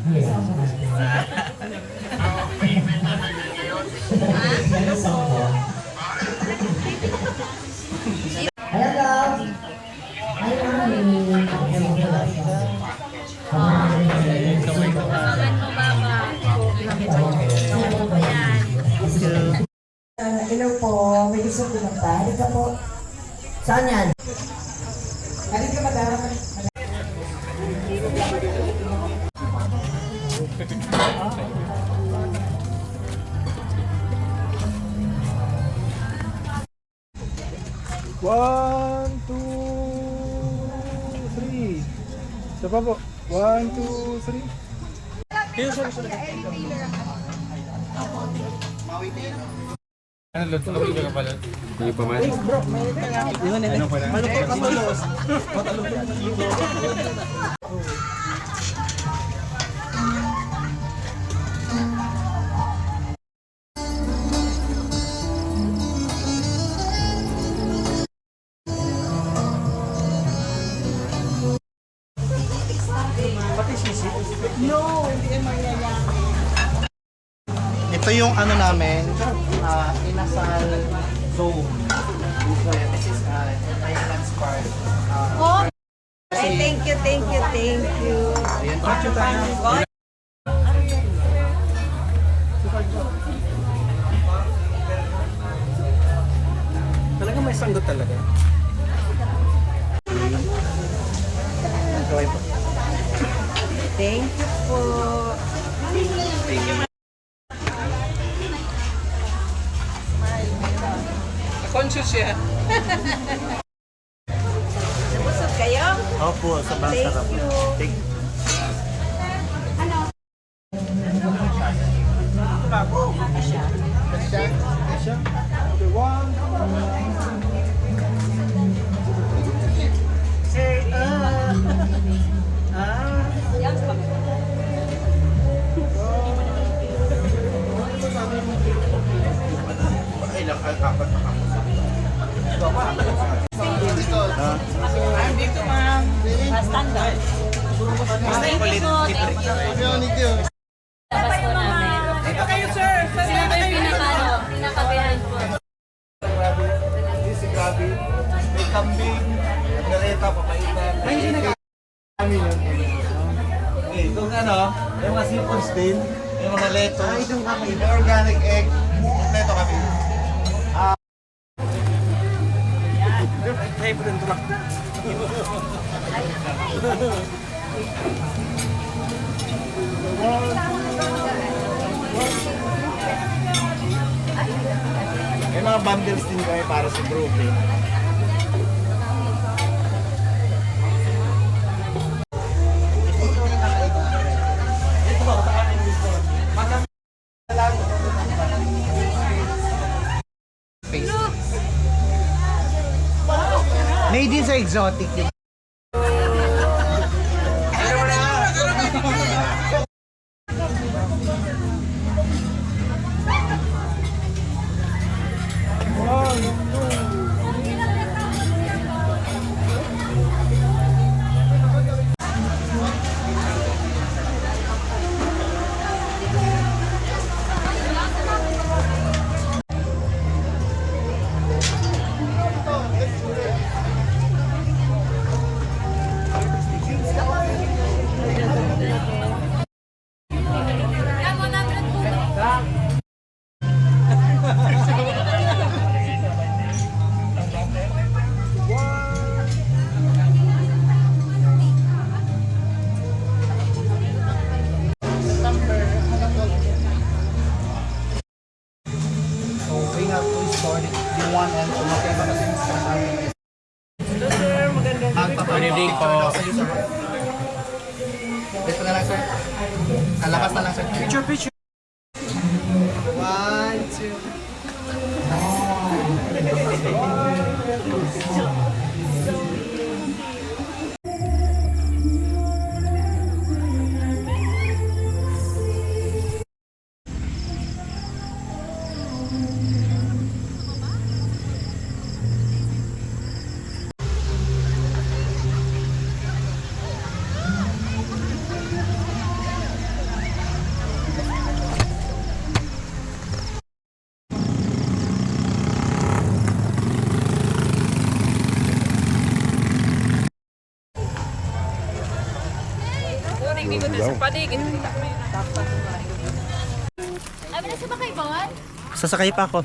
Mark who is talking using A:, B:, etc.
A: Hello po, may gusto pumunta. Halika po. Saan yan? Halika madam.
B: One, two, three. Isa pa po. One, two, three. Ano, luto na ka pala? Hindi pa man. Bro, may ano pala? Malupot ka tulos.
C: Ito yung ano namin, Inasal Zone. So, this is Highlands Park.
A: Thank you.
C: Ayan, picture tayo.
B: Talaga may sanggot talaga.
C: Gawin po.
A: Thank you po.
B: Conscious siya.
A: Nabusog kayo?
C: Opo, sobrang
A: Thank
C: sarap.
A: you.
C: Thank you.
B: Okay, one.
C: Say, ilang apat na kamo.
A: Dito, ma'am. Standard.
C: Thank you.
D: Labas po namin.
A: Dito kayo, sir.
D: Sila po yung pinaka-behind po.
C: This is Gabi. May kambing, galeta, papaitan. Kami yun. Okay, itong ano, yung mga seafoods din, yung mga lettuce, yung organic egg, kompleto kami. May mga bundles din kami para sa group eh. Made din sa exotic. Dito na lang, sir. Alakas na lang, sir. Picture. 1, 2.
D: Patigin. Abi na sumakay, Bon?
E: Sasakay pa ako.